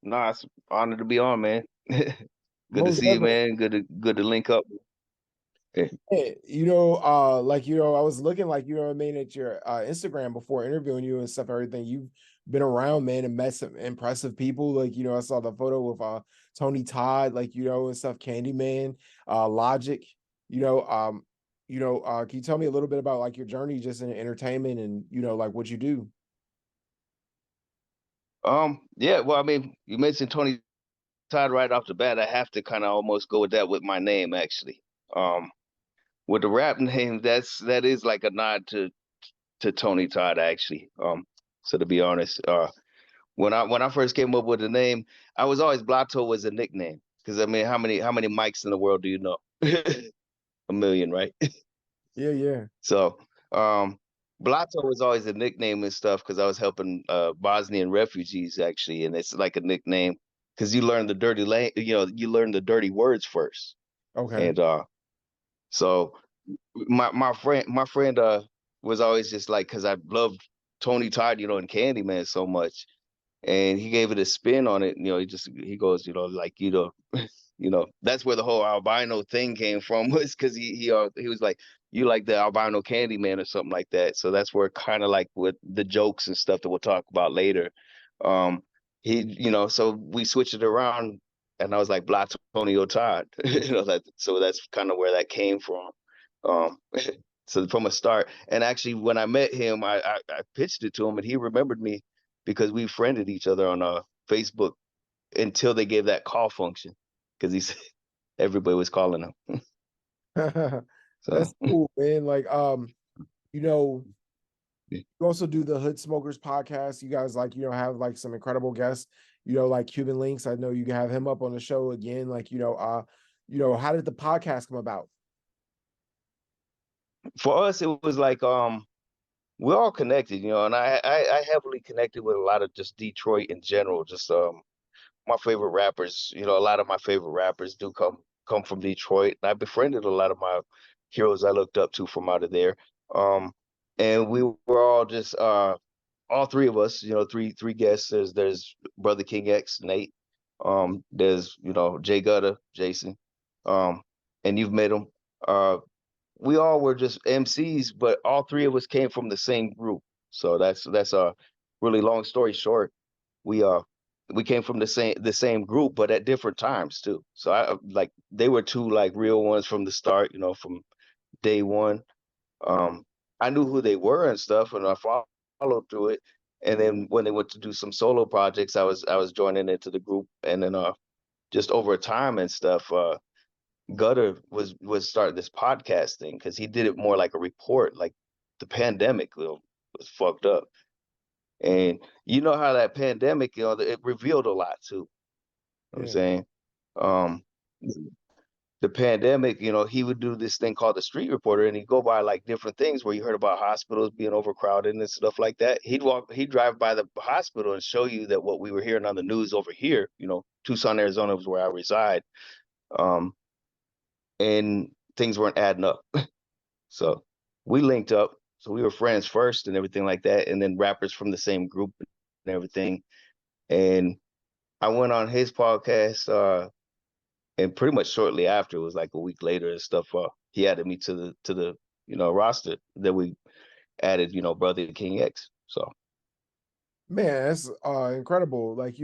Nah, it's an honor to be on, man. Good to Most see you, definitely. man. Good to link up. Yeah. Yeah, I was looking like, I mean, at your Instagram before interviewing you and stuff, everything. You've been around, man, and met some impressive people. Like, I saw the photo with Tony Todd, like, and stuff, Candyman, Logic, you know, um, can you tell me a little bit about like your journey just in entertainment and like what you do? Yeah, well, I mean, you mentioned Tony Todd right off the bat. I have to kind of almost go with that with my name, actually. Um, with the rap name, that is like a nod to Tony Todd, actually. So to be honest, when I first came up with the name, I was always Blato was a nickname because I mean, how many mics in the world do you know? A million, right? Yeah, yeah. So, Blato was always a nickname and stuff because I was helping Bosnian refugees actually, and it's like a nickname because you learn the you learn the dirty words first, Okay. and so my friend was always just like because I loved Tony Todd, and Candyman so much, and he gave it a spin on it. He goes, like that's where the whole albino thing came from was because he was like, you like the albino Candyman or something like that. So that's where kind of like with the jokes and stuff that we'll talk about later. Um, so we switched it around, and I was like Blatonio Todd. So that's kind of where that came from. Um, so from a start, and actually when I met him, I pitched it to him, and he remembered me because we friended each other on Facebook until they gave that call function because he said everybody was calling him. That's So cool, man. Like, you know, you also do the Hood Smokers podcast. You guys like, have like some incredible guests, like Cuban Links. I know you can have him up on the show again. Like, how did the podcast come about? for us, it was like we're all connected, and I heavily connected with a lot of just Detroit in general. Just my favorite rappers, a lot of my favorite rappers do come from Detroit. And I befriended a lot of my heroes I looked up to from out of there. Um, and we were all just all three of us, three guests. There's Brother King X, Nate. There's Jay Gutter, Jason. Um, and you've met him. We all were just MCs, but all three of us came from the same group. So that's a really long story short. We we came from the same group, but at different times too. So I like they were two like real ones from the start, from day one. Um, I knew who they were and stuff, and I followed through it. And then when they went to do some solo projects, I was joining into the group, and then just over time and stuff, Gutter was starting this podcast thing because he did it more like a report, like the pandemic was fucked up, and you know how that pandemic, it revealed a lot too. You know what I'm Yeah. saying? Um, the pandemic, he would do this thing called the street reporter, and he'd go by like different things where you heard about hospitals being overcrowded and stuff like that. He'd drive by the hospital and show you that what we were hearing on the news over here, Tucson, Arizona was where I reside, um, and things weren't adding up. So we linked up. So we were friends first and everything like that, and then rappers from the same group and everything. And I went on his podcast, and pretty much shortly after, it was like a week later and stuff. He added me to the roster that we added, Brother King X. So Man, that's incredible. Like,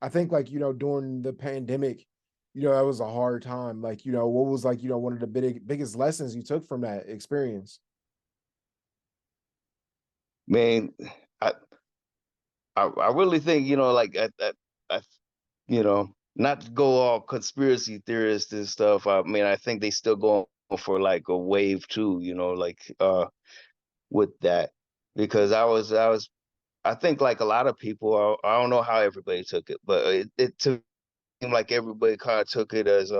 I think like, during the pandemic, that was a hard time. Like, what was like, one of the biggest lessons you took from that experience? man, I I really think like I not to go all conspiracy theorist and stuff. I mean, I think they still going for like a wave too. Like with that because I think like a lot of people, I don't know how everybody took it, but it took like everybody kind of took it as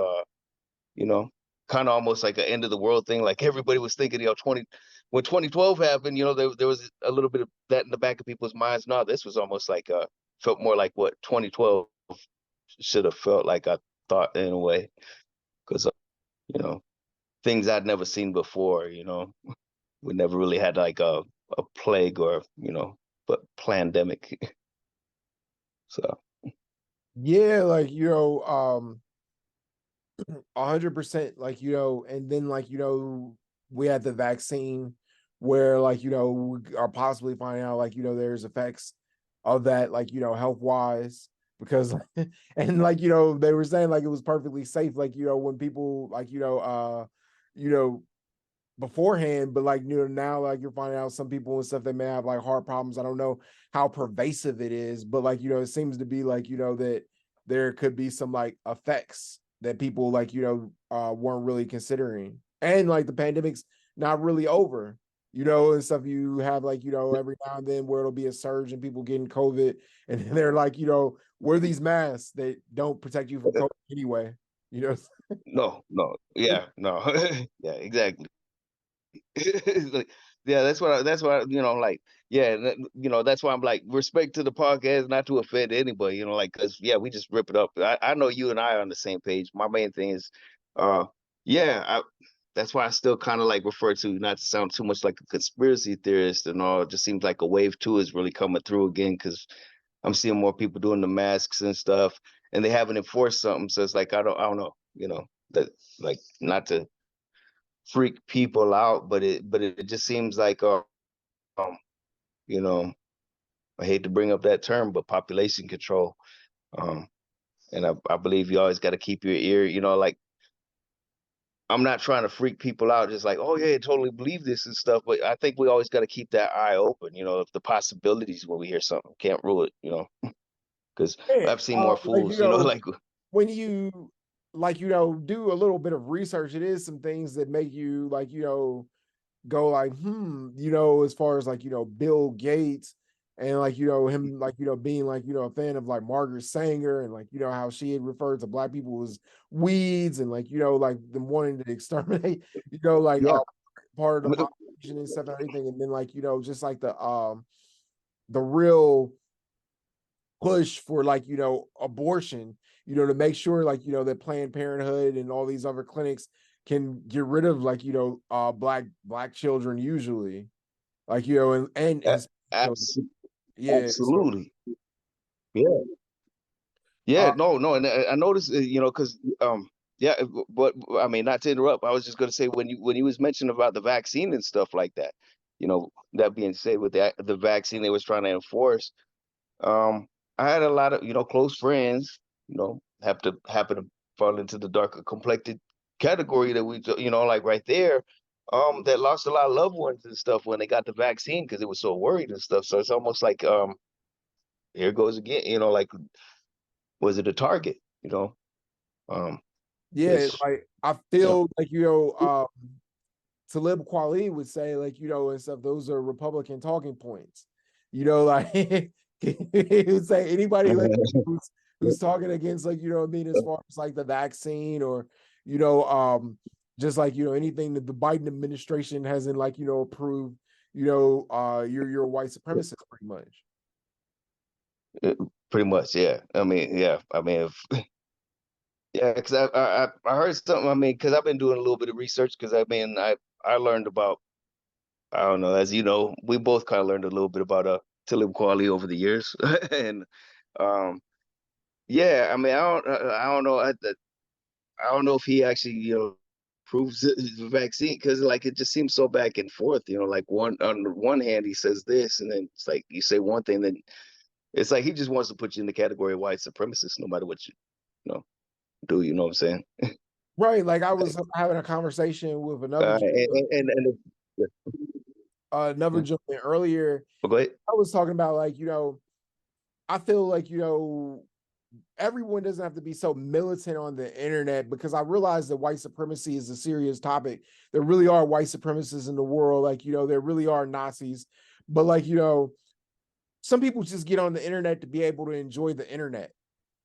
you know, kind of almost like an end of the world thing. Like everybody was thinking, 2012 happened, there was a little bit of that in the back of people's minds. No, this was almost like felt more like what 2012 should have felt like. I thought in a way because you know things I'd never seen before. We never really had like a plague or but pandemic. So. Yeah, like 100%, like and then like we had the vaccine where like we are possibly finding out like there's effects of that, like health wise, because and like they were saying like it was perfectly safe, like when people like you know beforehand, but like now like you're finding out some people and stuff they may have like heart problems. I don't know how pervasive it is, but like it seems to be like that there could be some like effects that people like weren't really considering, and like the pandemic's not really over, and stuff. You have like every now and then where it'll be a surge and people getting COVID, and they're like wear these masks that don't protect you from COVID anyway, you know. No, no, yeah, no, yeah, exactly. Like, yeah, that's why like, yeah, that's why I'm like, respect to the podcast, not to offend anybody, like, because yeah, we just rip it up. I know you and I are on the same page. My main thing is, uh, yeah, that's why I still kind of like refer to, not to sound too much like a conspiracy theorist and all. It just seems like a wave two is really coming through again because I'm seeing more people doing the masks and stuff, and they haven't enforced something. So it's like I don't know, that, like, not to freak people out, but it just seems like um you know I hate to bring up that term, but population control. Um, and I believe you always got to keep your ear, like, I'm not trying to freak people out, just like, oh yeah, I totally believe this and stuff. But I think we always got to keep that eye open, if the possibilities when we hear something, can't rule it, because Yeah, I've seen more like fools, like, when you like do a little bit of research, it is some things that make you like go like as far as like Bill Gates and like him like being like a fan of like Margaret Sanger, and like how she had referred to black people as weeds, and like like them wanting to exterminate like yeah, part of the population and stuff and everything, and then like just like the real push for like abortion, to make sure like that Planned Parenthood and all these other clinics can get rid of like black children usually, like and his children. abs- Yeah, so absolutely, yeah. Yeah, uh no, and I noticed, because yeah, but I mean, not to interrupt, I was just going to say when you was mentioning about the vaccine and stuff like that, that being said, with the vaccine they was trying to enforce, um, I had a lot of close friends, have to happen to fall into the darker complected category that like right there, that lost a lot of loved ones and stuff when they got the vaccine because they were so worried and stuff. So it's almost like here goes again, like, was it a target? Um, yeah, which like I you know, feel like Talib Kweli would say, like, and stuff, those are Republican talking points. Like he would say anybody like who's talking against, like, what I mean, as far as like the vaccine, or, you know, just like, anything that the Biden administration hasn't like, approved, you're a white supremacist pretty much. pretty much, yeah. I mean, yeah. I mean, yeah, because I heard something. I mean, because I've been doing a little bit of research. Because I mean, I learned about, I don't know, as you know, we both kind of learned a little bit about Talib Kweli over the years, and um, yeah. I mean, I don't know. I don't know if he actually proves the vaccine, because like it just seems so back and forth. Like, on one hand he says this, and then it's like you say one thing, then it's like he just wants to put you in the category of white supremacist, no matter what you know do. You know what I'm saying? Right. Like I was having a conversation with another Yeah. gentleman earlier. But go ahead. I was talking about like, I feel like, everyone doesn't have to be so militant on the internet, because I realize that white supremacy is a serious topic. There really are white supremacists in the world. Like, there really are Nazis. But like, some people just get on the internet to be able to enjoy the internet.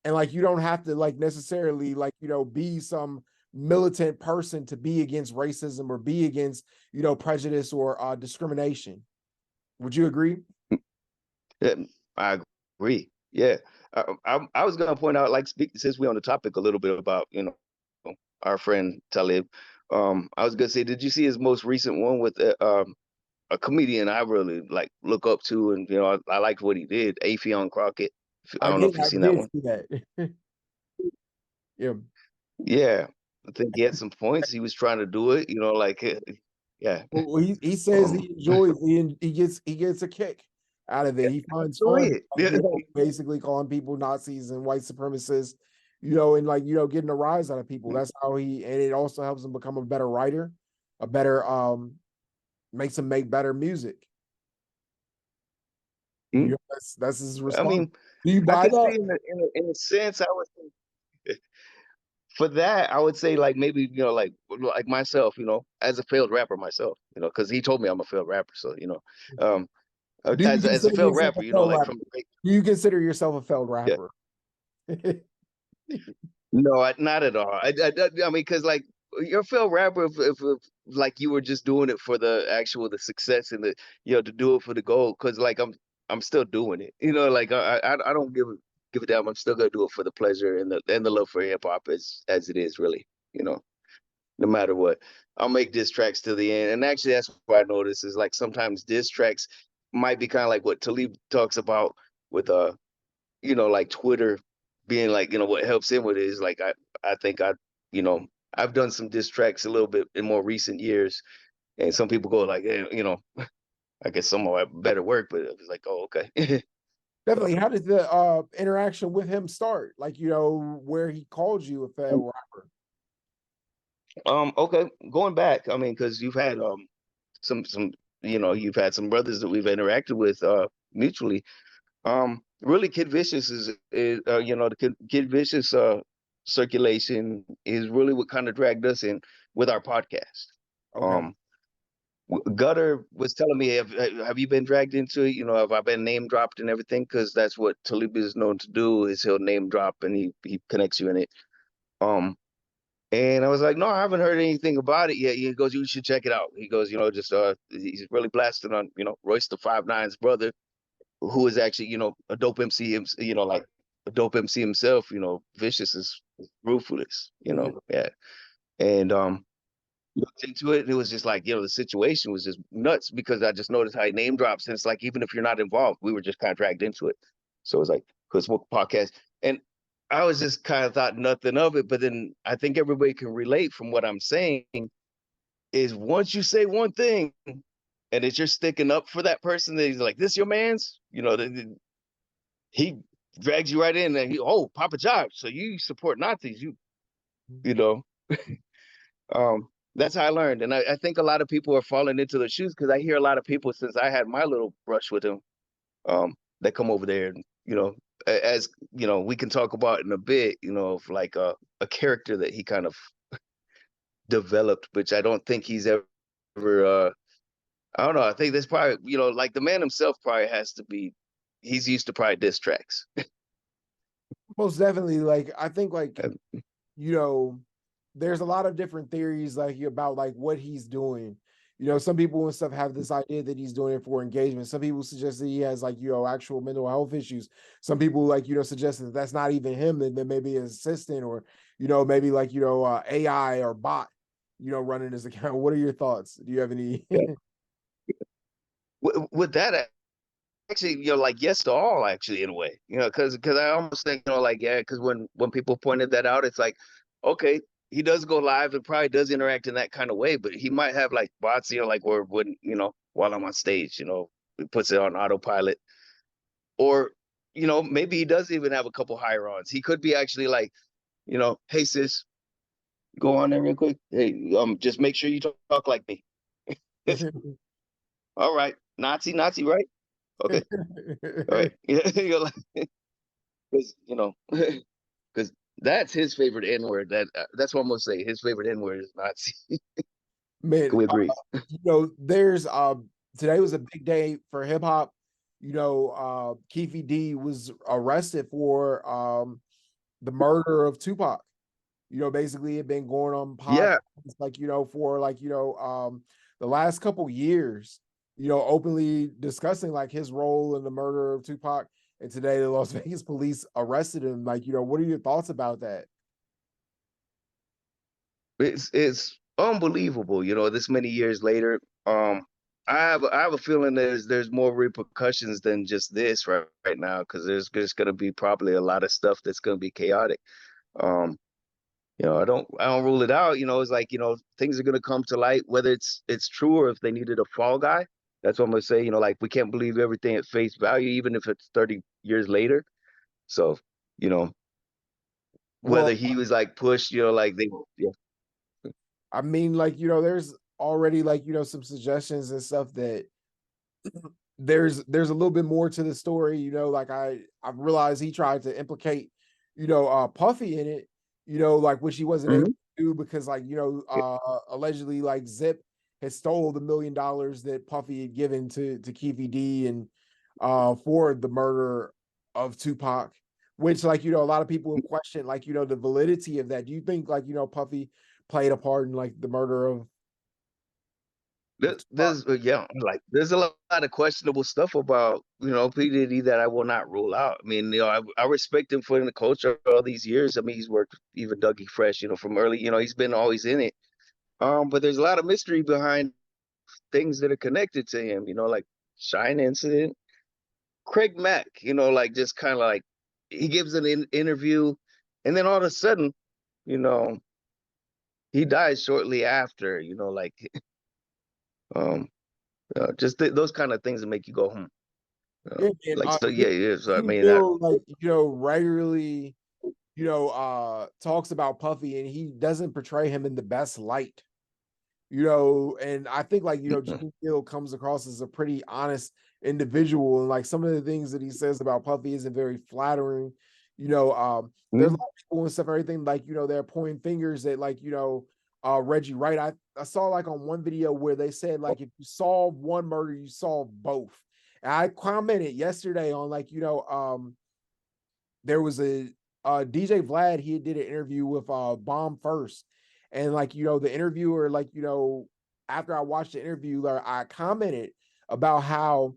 And like, you don't have to like necessarily like, be some militant person to be against racism or be against, prejudice or discrimination. Would you agree? Yeah, I agree. Yeah. I was gonna point out, like, since we're on the topic a little bit about, our friend Talib. I was gonna say, did you see his most recent one with a comedian I really like look up to, and I liked what he did, Afion Crockett. I don't know if you've I seen that did one. see that. Yeah. Yeah, I think he had some points. He was trying to do it, like yeah. Well, he says Um, he enjoys he gets a kick out of it. He finds enjoy fun, it. Yeah. basically calling people Nazis and white supremacists, and getting a rise out of people. That's how and it also helps him become a better writer, a better makes him make better music. Mhm. That's his I response. mean, Do you I buy could see that? in a sense, I would for that, I would say like maybe, like myself, as a failed rapper myself, because he told me I'm a failed rapper. So, um, Do you as a consider failed yourself a rapper, failed like rapper? from Do you consider yourself a failed yeah. rapper? No, not at all. I mean, because like you're a failed rapper if like you were just doing it for the success and to do it for the goal. Because like I'm still doing it. Like I don't give a damn. I'm still gonna do it for the pleasure and the love for hip hop as it is really. No matter what, I'll make diss tracks to the end. And actually, that's what I notice is like sometimes diss tracks might be kind of like what Talib talks about with like Twitter being like, what helps him with it is like I think you know, I've done some diss tracks a little bit in more recent years, and some people go like, I guess some of it better work, but it was like, oh, okay. So, Definitely. How did the interaction with him start? Like, where he called you a failed rapper. okay, going back, I mean, because you've had some you've had some brothers that we've interacted with mutually. Really, Kid Vicious is the Kid Vicious circulation is really what kind of dragged us in with our podcast. Okay. Um, Gutter was telling me, have you been dragged into it? Have I been name dropped and everything? Because that's what Talib is known to do. Is he'll name drop and he connects you in it. Um, and I was like, no, I haven't heard anything about it yet. He goes, you should check it out. He goes, just he's really blasting on Royce the 5'9's brother, who is actually, a dope MC, like a dope MC himself, Vicious is ruthless, yeah. And looked into it and it was just like, the situation was just nuts because I just noticed how he name drops. And it's like, even if you're not involved, we were just kind of dragged into it. So it was like, because what podcast? And I was just kind of thought nothing of it. But then I think everybody can relate from what I'm saying is once you say one thing and it's you're sticking up for that person that he's like, this your man's, he drags you right in and Papa Jive. So you support Nazis, you know. That's how I learned. And I think a lot of people are falling into the shoes because I hear a lot of people since I had my little brush with him, that come over there and, as we can talk about in a bit, of like a character that he kind of developed, which I don't think he's ever I don't know. I think that's probably, like the man himself probably has to be he's used to probably diss tracks. Most definitely. Like, I think, like, you know, there's a lot of different theories like about like what he's doing. Some people and stuff have this idea that he's doing it for engagement. Some people suggest that he has like actual mental health issues. Some people like suggest that that's not even him. That maybe his assistant or maybe like AI or bot running his account. What are your thoughts? Do you have any? With that, actually, like yes to all, actually, in a way, because I almost think, like yeah, because when people pointed that out, it's like, okay, he does go live and probably does interact in that kind of way, but he might have like bots, like where when while I'm on stage, he puts it on autopilot, or maybe he does even have a couple hire-ons. He could be actually like, hey sis, go on there real quick. Hey, just make sure you talk like me. All right, Nazi, right? Okay, all right. You're like, because because that's his favorite N word. That's what I'm gonna say. His favorite N word is Nazi. Man, Can we agree? there's today was a big day for hip hop. Keefe D was arrested for the murder of Tupac. Basically it been going on Yeah, podcasts like, for like, the last couple years, openly discussing like his role in the murder of Tupac. And today the Las Vegas police arrested him. Like, what are your thoughts about that? it's unbelievable. This many years later. I have a feeling there's more repercussions than just this right now, because there's going to be probably a lot of stuff that's going to be chaotic. Um, I don't rule it out. It's like, things are going to come to light, whether it's true or if they needed a fall guy. That's what I'm gonna say. Like, we can't believe everything at face value, even if it's 30 years later. So, you know, Well, whether he was like pushed, like they, yeah. I mean, like, there's already like, some suggestions and stuff that there's a little bit more to the story, like I realized he tried to implicate, Puffy in it, like which he wasn't able to Mhm. do because like, allegedly like Zip had stole the $1 million that Puffy had given to Keefe D and for the murder of Tupac, which like, a lot of people have questioned like, the validity of that. Do you think like, Puffy played a part in like the murder of Tupac? Yeah, like there's a lot of questionable stuff about P Diddy that I will not rule out. I mean, I respect him for in the culture all these years. I mean, he's worked with even Dougie Fresh, from early. He's been always in it. But there's a lot of mystery behind things that are connected to him. Like Shine incident, Craig Mack. Like just kind of like he gives an interview, and then all of a sudden, you know, he dies shortly after. Like um, just those kind of things that make you go, hmm. Yeah, and Like, so yeah, yeah. So I King mean, Bill, like, regularly, talks about Puffy and he doesn't portray him in the best light, and I think like, King Bill comes across as a pretty honest individual. And like some of the things that he says about Puffy isn't very flattering. There's a mhm. lot of people and stuff, everything like, they're pointing fingers at like, Reggie Wright. I saw like on one video where they said like if you solve one murder, you solve both. And I commented yesterday on like, there was a DJ Vlad, he did an interview with Bomb First. And like, the interviewer, like, after I watched the interview, like, I commented about how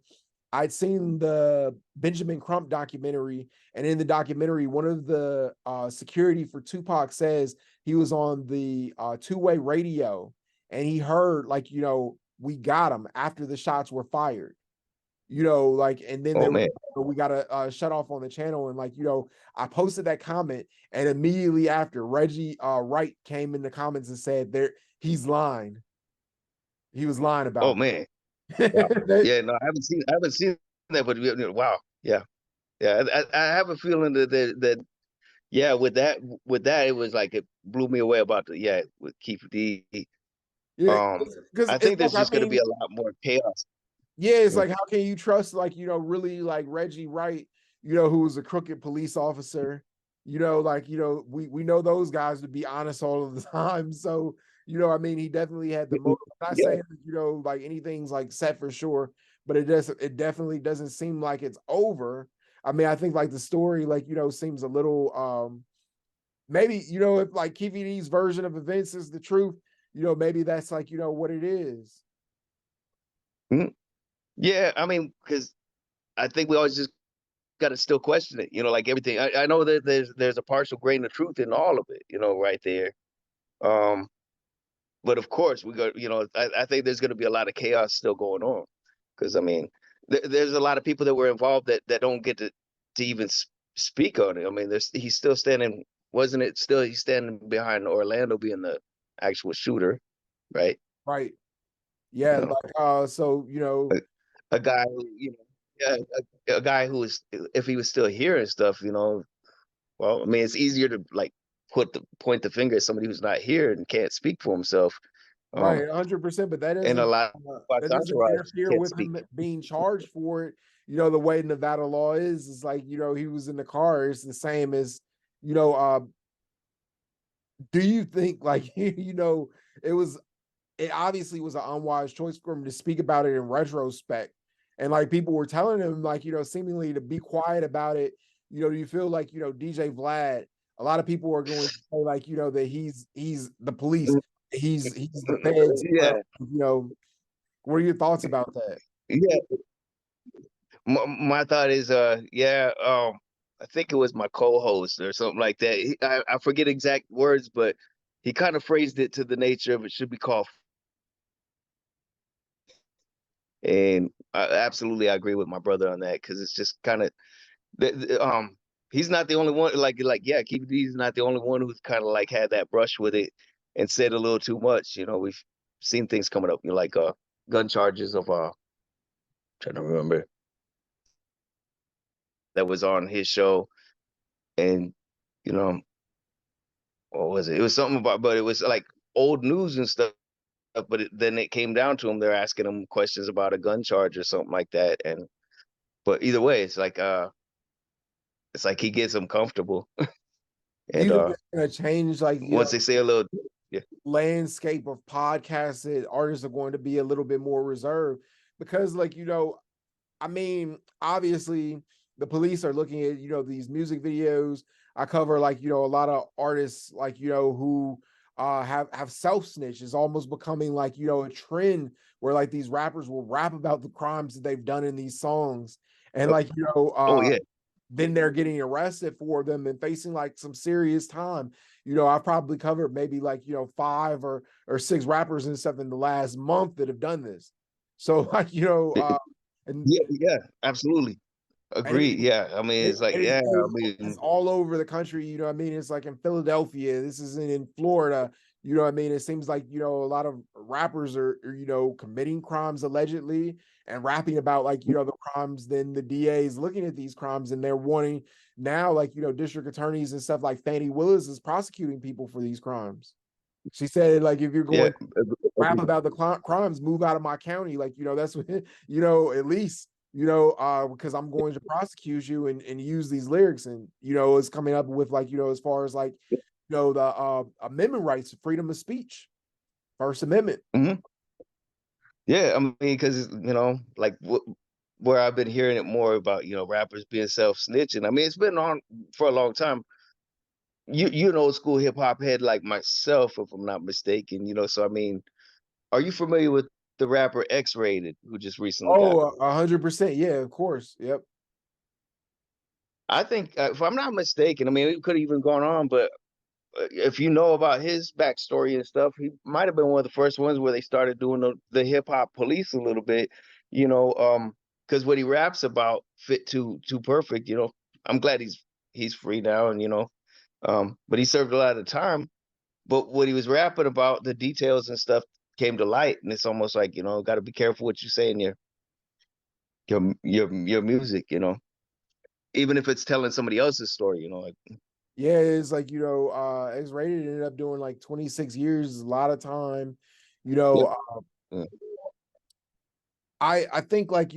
I'd seen the Benjamin Crump documentary, and in the documentary, one of the security for Tupac says he was on the two-way radio and he heard like, we got him after the shots were fired. Like, and then they Oh were, man, we got to shut off on the channel. And like, I posted that comment, and immediately after, Reggie Wright came in the comments and said there he's lying. He was lying oh about man, wow. that. Yeah, no, I haven't seen that, but wow, yeah, yeah. I have a feeling that yeah, with that, it was like it blew me away about the yeah with Keefe D. Yeah, Um, because I it's think like, there's I just going to be mean, a lot more chaos. yeah, it's Yeah. like, how can you trust like, really like Reggie Wright, who was a crooked police officer, like, we know those guys to be honest all of the time. So, I mean, he definitely had the motive. I'm not Yeah. saying that, like anything's like set for sure, but it definitely doesn't seem like it's over. I mean, I think like the story, like, seems a little maybe, if like KVD's version of events is the truth, maybe that's like, what it is. Mhm. Yeah, I mean, because I think we always just got to still question it. Like everything. I know that there's a partial grain of truth in all of it. Right there. Um, but of course, we got. I think there's going to be a lot of chaos still going on, because I mean, there's a lot of people that were involved that don't get to even speak on it. I mean, he's still standing. Wasn't it still he's standing behind Orlando being the actual shooter, right? Right. You Yeah, know, like so a, a guy who, yeah, a guy who is, if he was still here and stuff, well, I mean, it's easier to like point the finger at somebody who's not here and can't speak for himself. right, Um, 100%, but and a lot of that our doesn't entourage interfere can't with speak. him being charged for it. The way Nevada law is like, he was in the car, it's the same as, you know, uh do you think like it was it obviously was an unwise choice for him to speak about it in retrospect. And like people were telling him, like, seemingly to be quiet about it. Do you feel like, DJ Vlad, a lot of people are going to say, like, that he's the police, he's the feds. Yeah, What are your thoughts about that? yeah. My thought is, yeah, I think it was my co-host or something like that. I forget exact words, but he kind of phrased it to the nature of it should be called And absolutely, I agree with my brother on that because it's just kind of he's not the only one. Yeah, Keefe D is not the only one who's kind of like had that brush with it and said a little too much. You know, we've seen things coming up, you know, like gun charges of trying to remember that was on his show, and you know, what was it? It was something about, but it was like old news and stuff. But then it came down to him. They're asking him questions about a gun charge or something like that. And but either way, it's like he gets them comfortable. Do And you think it's gonna change, like, once they say a little, yeah, landscape of podcasts that artists are going to be a little bit more reserved? Because, like, I mean, obviously, the police are looking at, these music videos. I cover, like, a lot of artists, like, who have self-snitch. Is almost becoming, like, a trend where, like, these rappers will rap about the crimes that they've done in these songs. And, like, oh yeah, then they're getting arrested for them and facing, like, some serious time. I've probably covered maybe, like, five or six rappers and stuff in the last month that have done this. So, like, and yeah, yeah, absolutely, and agreed. Yeah, I mean, it's like, yeah, I it's mean, all over the country. You know what I mean? It's like in Philadelphia. This is in Florida. You know what I mean? It seems like, a lot of rappers are committing crimes allegedly and rapping about, like, the crimes. Then the DA is looking at these crimes and they're wanting now, like, district attorneys and stuff like Fannie Willis is prosecuting people for these crimes. She said, like, if you're yeah, going rap about the crimes, move out of my county. Like, that's what, at least, because I'm going to prosecute you and use these lyrics. And, it's coming up with, like, as far as, like, the amendment rights, freedom of speech, First Amendment. mhm. Yeah. I mean, because like where I've been hearing it more about, rappers being self-snitching. I mean, it's been on for a long time. You an old school hip hop head like myself, if I'm not mistaken. So I mean, are you familiar with the rapper X-Rated who just recently got? Oh, 100%. Yeah, of course. Yep. I think, if I'm not mistaken, I mean, it could have even gone on, but if you know about his backstory and stuff, he might have been one of the first ones where they started doing the hip hop police a little bit, because what he raps about fit too perfect. I'm glad he's free now, and but he served a lot of time. But what he was rapping about, the details and stuff came to light, and it's almost like, got to be careful what you say in your music, even if it's telling somebody else's story, like. Yeah, it's like, X-Rated ended up doing like 26 years, a lot of time. You Yep. know, Mm. I think, like,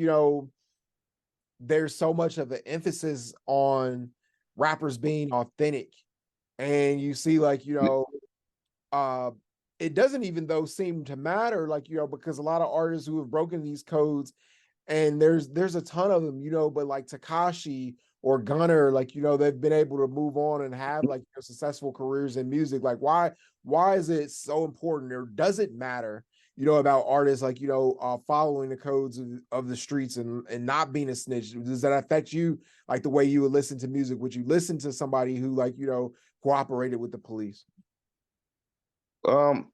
there's so much of an emphasis on rappers being authentic. And you see, like, uh it doesn't even though seem to matter, like, because a lot of artists who have broken these codes, and there's a ton of them, but like Takashi or Gunner, like, they've been able to move on and have, like, successful careers in music. Like, why is it so important, or does it matter, about artists, like, following the codes of the streets and not being a snitch? Does that affect you, like, the way you would listen to music? Would you listen to somebody who, like, cooperated with the police? Um,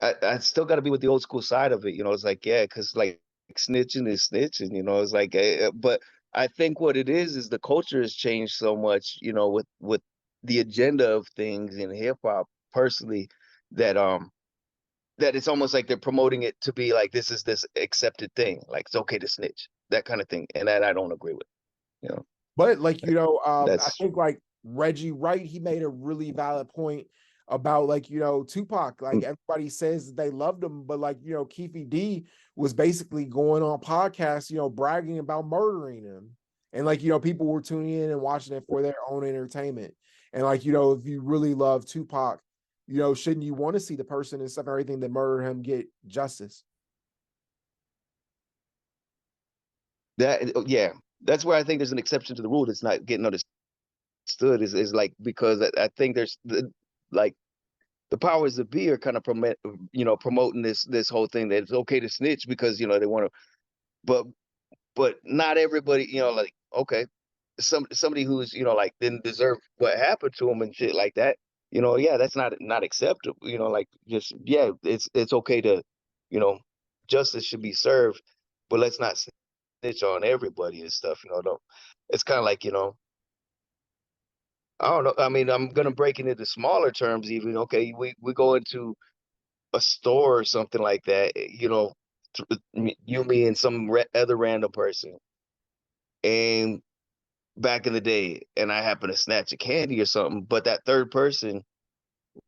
I still got to be with the old school side of it. It's like, yeah, because like snitching is snitching. It's like, but I think what it is the culture has changed so much. With the agenda of things in hip hop, personally, that that it's almost like they're promoting it to be like this accepted thing, like it's okay to snitch, that kind of thing, and that I don't agree with. You know, But, like, I that's think, like, Reggie Wright, he made a really valid point about, like, Tupac. Like, everybody says that they loved him, but, like, Keefe D was basically going on podcasts, bragging about murdering him. And, like, people were tuning in and watching it for their own entertainment. And, like, if you really love Tupac, shouldn't you want to see the person and stuff and everything that murdered him get justice? yeah. That's where I think there's an exception to the rule that's not getting understood is like because I think there's like the powers that be are kind of promoting this whole thing that it's okay to snitch because they want to, but not everybody, like okay, somebody who's like didn't deserve what happened to him and shit like that, yeah, that's not acceptable, like just yeah, it's okay to, you know justice should be served, but let's not snitch on everybody and stuff. Don't. It's kind of like I don't know. I mean, I'm gonna break it into smaller terms. Even okay, we go into a store or something like that. You, me, and some other random person, and back in the day, and I happen to snatch a candy or something, but that third person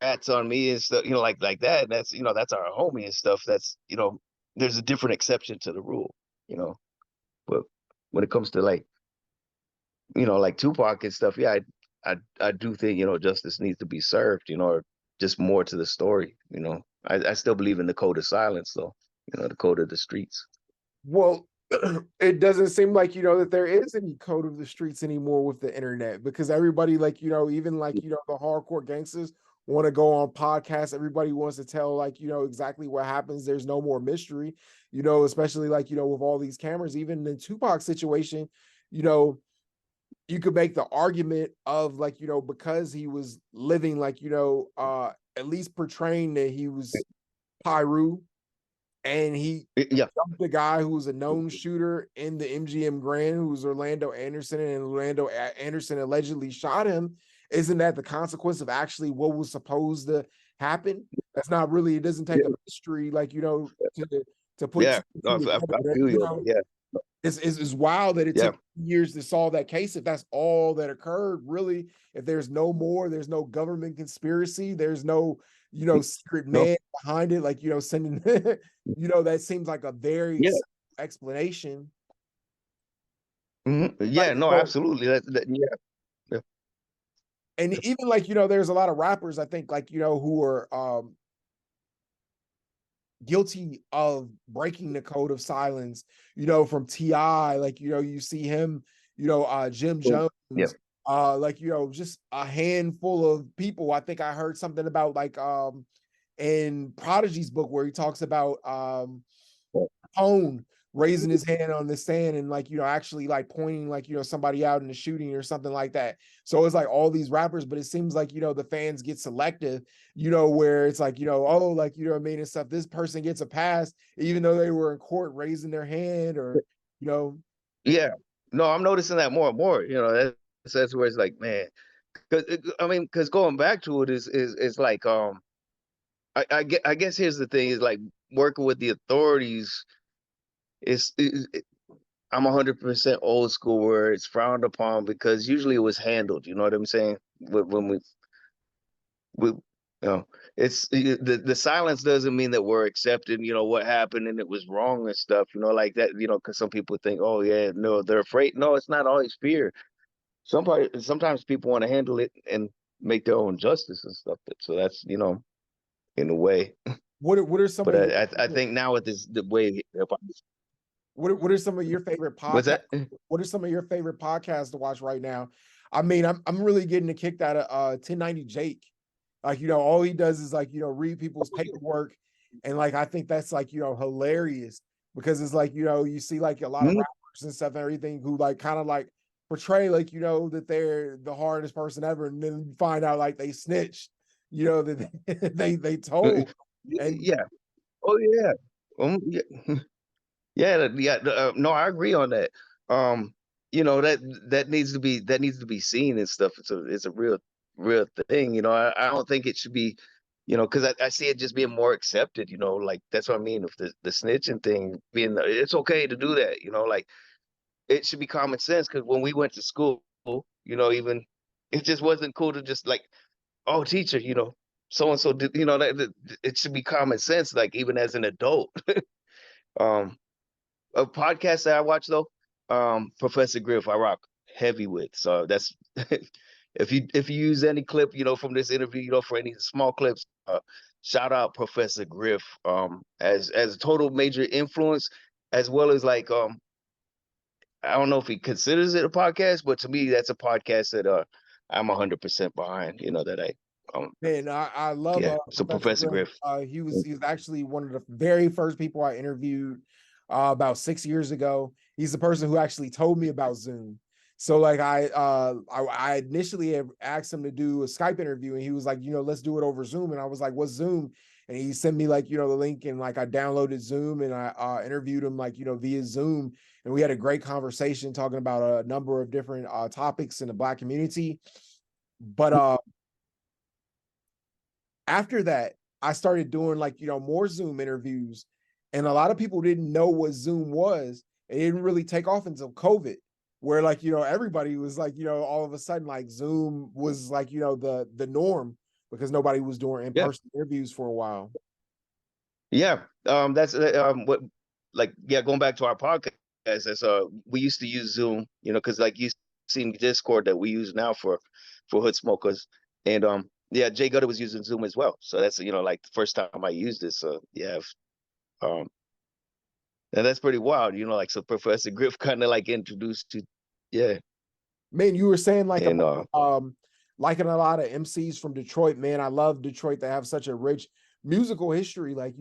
rats on me and stuff, like that. And that's our homie and stuff. There's a different exception to the rule, you know. But when it comes to like Tupac and stuff, yeah, I do think justice needs to be served, or just more to the story. I still believe in the code of silence, though. The code of the streets. Well, it doesn't seem like that there is any code of the streets anymore with the internet, because everybody, like even like the hardcore gangsters want to go on podcasts. Everybody wants to tell like exactly what happens. There's no more mystery, especially like with all these cameras. Even in Tupac situation, you know you could make the argument of like because he was living like at least portraying that he was Pyru, and he Yeah, jumped the guy who was a known shooter in the MGM Grand, who was Orlando Anderson, and Orlando Anderson allegedly shot him. Isn't that the consequence of actually what was supposed to happen? That's not really. It doesn't take a yeah, mystery like to put yeah. two and No, two together. I feel you. Yeah, It's wild that it yeah, took years to solve that case. If that's all that occurred, really, if there's no more, there's no government conspiracy, there's no, secret no, man behind it, like, sending, that seems like a very yeah, simple explanation. yeah. Like, No, absolutely. Yeah, yeah. and even like, there's a lot of rappers, I think, like, who are guilty of breaking the code of silence, from T.I., like, you see him, Jim Jones, Yeah. like, just a handful of people. I think I heard something about like in Prodigy's book where he talks about Capone raising his hand on the stand and like actually like pointing like somebody out in the shooting or something like that. So it's like all these rappers, but it seems like the fans get selective, where it's like oh, like what I mean, and stuff, this person gets a pass even though they were in court raising their hand, or you know Yeah. No, I'm noticing that more and more. That's where it's like, man, because going back to it is like, I guess here's the thing is like working with the authorities is I'm 100% old school where it's frowned upon because usually it was handled. You know what I'm saying? When we it's the silence doesn't mean that we're accepting what happened and it was wrong and stuff, like that, because some people think, oh yeah, no, they're afraid. No, it's not always fear. Sometimes people want to handle it and make their own justice and stuff. So that's in a way. what are some But of your I think now with this the way what are some of your favorite what's podcasts? that? What are some of your favorite podcasts to watch right now? I mean, I'm really getting a kick out of 1090 Jake. Like, all he does is like, read people's paperwork. And like, I think that's like, hilarious, because it's like, you see like a lot of Mhm. rappers and stuff and everything who like kind of like portray like, that they're the hardest person ever. And then you find out like they snitched, that they told. And Yeah. Oh yeah. Yeah. Yeah, no, I agree on that. That needs to be seen and stuff. It's a real thing. I don't think it should be, because I see it just being more accepted. Like that's what I mean with the snitching thing being. It's okay to do that. Like it should be common sense. Because when we went to school, even it just wasn't cool to just like, oh, teacher, so and so did, it should be common sense. Like even as an adult. Um, a podcast that I watch though, Professor Griff, I rock heavy with. So that's if you use any clip, from this interview, for any small clips, shout out Professor Griff, as a total major influence, as well as like I don't know if he considers it a podcast, but to me that's a podcast that I'm 100% behind. That man, I love yeah. So Professor Professor Grimm. Griff. He was actually one of the very first people I interviewed about 6 years ago. He's the person who actually told me about Zoom. So like I initially asked him to do a Skype interview, and he was like, let's do it over Zoom. And I was like, what's Zoom? and he sent me like, the link, and like I downloaded Zoom, and I interviewed him like, via Zoom, and we had a great conversation talking about a number of different topics in the Black community. But after that, I started doing like, more Zoom interviews, and a lot of people didn't know what Zoom was. It didn't really take off until COVID, where like, everybody was like, all of a sudden like Zoom was like, the norm, because nobody was doing Yeah, in-person interviews for a while. yeah. That's what, like, yeah. Going back to our podcast, as we used to use Zoom, because like you seen Discord that we use now for hood smokers, and yeah, Jay Gutter was using Zoom as well. So that's like the first time I used it. So yeah, um, and that's pretty wild. Like so Professor Griff kind of like introduced to, yeah, Man, you were saying like and about liking a lot of MCs from Detroit, man. I love Detroit. They have such a rich musical history. Like,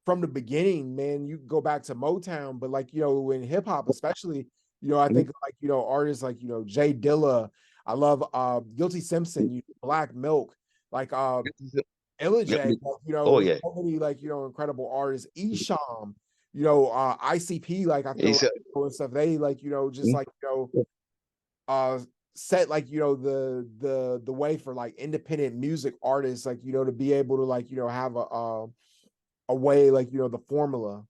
from the beginning, man, you go back to Motown, but like, in hip hop, especially, I think like, artists like, Jay Dilla. I love Guilty Simpson, Black Milk, like Illa yep. J, like, Oh yeah, so many like, incredible artists, Esham, ICP, like I he feel said, like and stuff. They like, just like, uh set like, the way for like independent music artists, like, to be able to like, have a way like, the formula.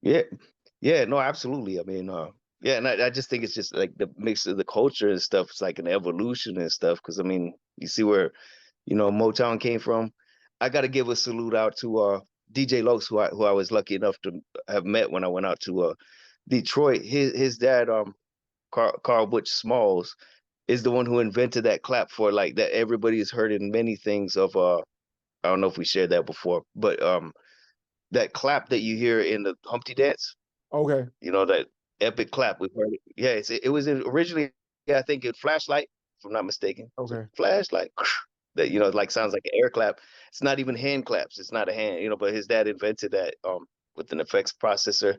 yeah, yeah, no, absolutely. I mean, yeah, and I just think it's just like the mix of the culture and stuff. It's like an evolution and stuff. Because I mean, you see where Motown came from. I got to give a salute out to DJ Los, who I was lucky enough to have met when I went out to Detroit. His dad, Carl Butch Smalls, is the one who invented that clap for like that everybody has heard in many things of I don't know if we shared that before, but that clap that you hear in the Humpty Dance, Okay. that epic clap we've heard it. Yeah, it was originally, yeah, I think it flashlight, if I'm not mistaken. So Okay. flashlight that like sounds like an air clap. It's not even hand claps. It's not a hand, but his dad invented that with an effects processor,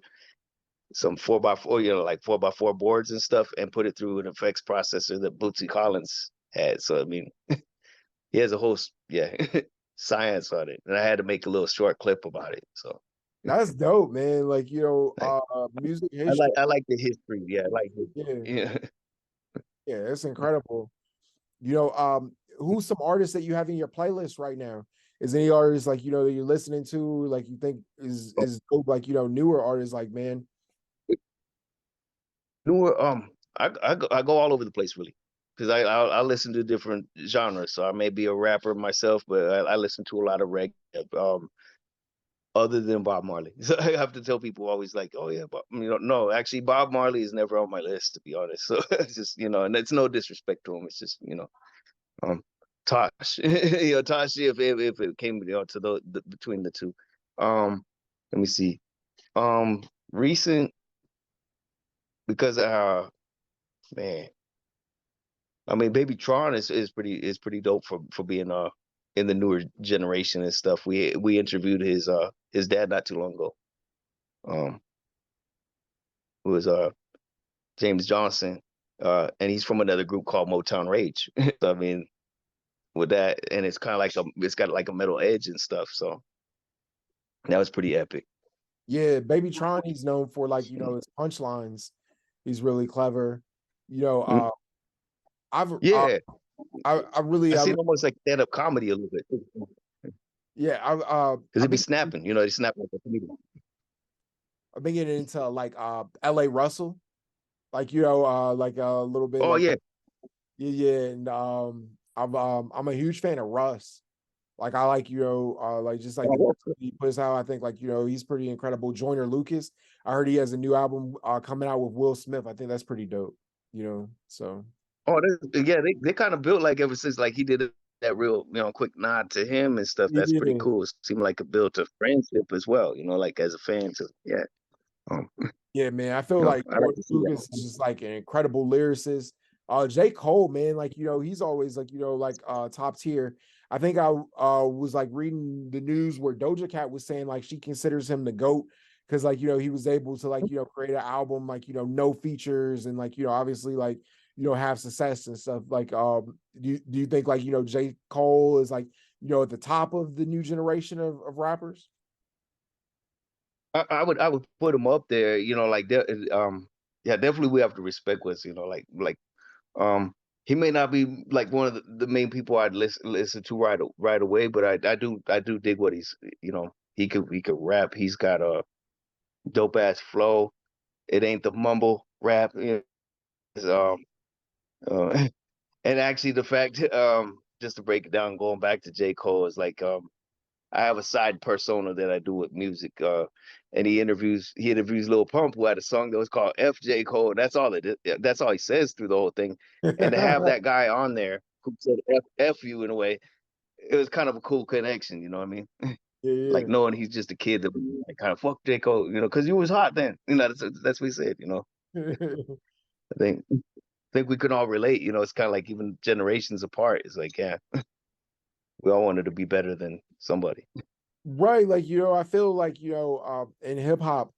some 4x4, like 4x4 boards and stuff, and put it through an effects processor that Bootsy Collins had. So I mean, he has a whole yeah science on it, and I had to make a little short clip about it. So That's dope, man. Like, like, music I history. like I like the history. Yeah, I like history. Yeah. Yeah. Yeah, it's incredible. Who's some artists that you have in your playlist right now? Is any artist like, that you're listening to, like you think is dope, like, newer artists, like, man? Newer, I go all over the place really, because I listen to different genres. So I may be a rapper myself, but I listen to a lot of reggae. Other than Bob Marley, so I have to tell people always like, oh yeah, but no, actually Bob Marley is never on my list, to be honest. So it's just and it's no disrespect to him. It's just um, Tosh, Tosh. If it came to the between the two, let me see, recent because man. I mean, Baby Tron is pretty dope for being in the newer generation and stuff. We interviewed his dad not too long ago. Um, who was James Johnson, and he's from another group called Motown Rage. So I mean, with that, and it's kind of like it's got like a metal edge and stuff. So that was pretty epic. Yeah, Baby Tron, he's known for like, his punchlines. He's really clever. You know, Mhm. I've Yeah, I I really seen almost like stand up comedy a little bit yeah, because I've it be been snapping. They snap like a comedian. I've been getting into like LA Russell, like, like a little bit Oh like, yeah, yeah, yeah, and I'm a huge fan of Russ. Like I like, like just like the work that he puts out. I think like, he's pretty incredible. Joyner Lucas. I heard he has a new album coming out with Will Smith. I think that's pretty dope, so oh yeah, they kind of built like ever since like he did that real quick nod to him and stuff. That's pretty yeah. cool. It seemed like it built a friendship as well. Like as a fan too. Yeah. Um, Yeah, man. I feel like I like Jordan to see Lucas is that. just like an incredible lyricist. J. Cole, man, like, he's always like, like top tier. I think I was like reading the news where Doja Cat was saying like she considers him the GOAT because like, he was able to like, create an album, like, no features and like, obviously like, have success and stuff. Like, do you think like J. Cole is like at the top of the new generation of rappers? I would put him up there. Like yeah, definitely we have to respect what's um he may not be like one of the main people I'd listen to right away, but I do dig what he could rap. He's got a dope ass flow. It ain't the mumble rap. It's, uh, and actually the fact just to break it down, going back to J. Cole is like I have a side persona that I do with music. And he interviews Lil Pump, who had a song that was called FJ Cole. That's all he says through the whole thing. And to have that guy on there who said F you in a way, it was kind of a cool connection, you know what I mean? Like Yeah, knowing he's just a kid that was like kind of fuck J. Cole, because you was hot then. That's what he said. yeah. I think we can all relate, it's kind of like even generations apart. It's like, yeah, we all wanted to be better than somebody. Right. Like, I feel like, in hip hop,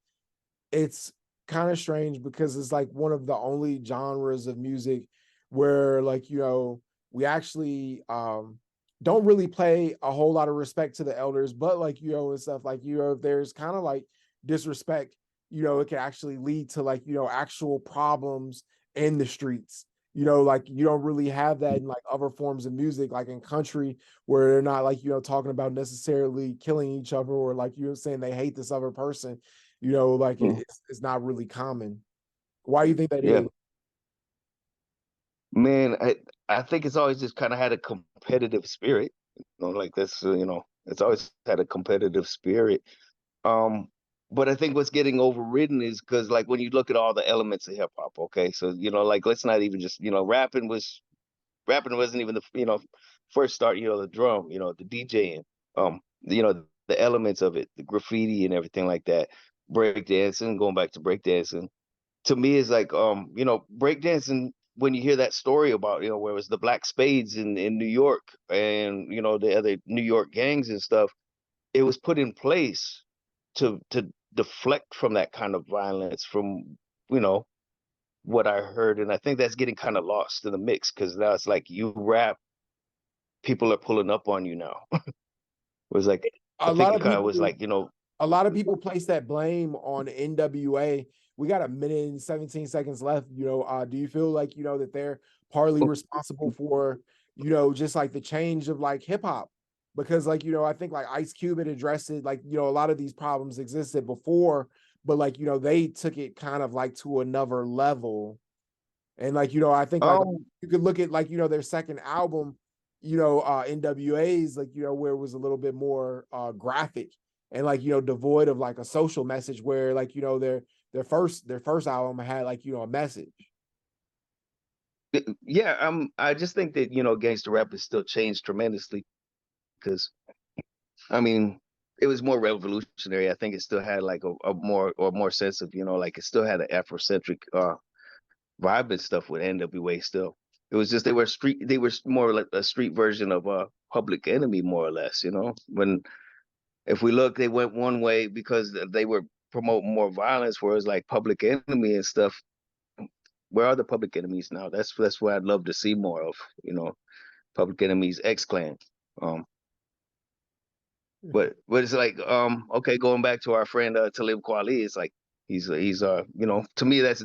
it's kind of strange because it's like one of the only genres of music where like, we actually don't really pay a whole lot of respect to the elders, but like, and stuff like, there's kind of like disrespect, it can actually lead to like, actual problems in the streets. Like you don't really have that in like other forms of music, like in country, where they're not like, talking about necessarily killing each other or like, saying they hate this other person. Like Mm. it's not really common. Why do you think that Yeah, is? man, I think it's always just kind of had a competitive spirit. Like this, it's always had a competitive spirit. Um, but I think what's getting overridden is because like when you look at all the elements of hip hop, okay, so like let's not even just rapping wasn't even the first start, the drum, the DJing, the elements of it, the graffiti and everything like that, breakdancing, going back to breakdancing to me is like breakdancing when you hear that story about where it was the Black Spades in New York and the other New York gangs and stuff, it was put in place to deflect from that kind of violence from you know what I heard, and I think that's getting kind of lost in the mix because now it's like you rap, people are pulling up on you now. It was like I A think lot it of kind of was people like a lot of people place that blame on NWA. We got a minute and 17 seconds left. Do you feel like, that they're partly responsible for, just like the change of like hip hop? Because like, I think like Ice Cube had addressed it, like, a lot of these problems existed before, but like, they took it kind of like to another level. And like, I think like um you could look at like, their second album, NWA's like, where it was a little bit more graphic and like, devoid of like a social message where like, their first album had like, a message. yeah, I just think that gangster rap has still changed tremendously because I mean, it was more revolutionary. I think it still had like a more sense of, like it still had an Afrocentric vibe and stuff with NWA still. It was just they were more like a street version of Public Enemy, more or less, When if we look, they went one way because they were promoting more violence, whereas like Public Enemy and stuff, where are the Public Enemies now? That's what I'd love to see more of, Public Enemies X Clan. Um, but it's like okay, going back to our friend Talib Kweli, it's like he's to me that's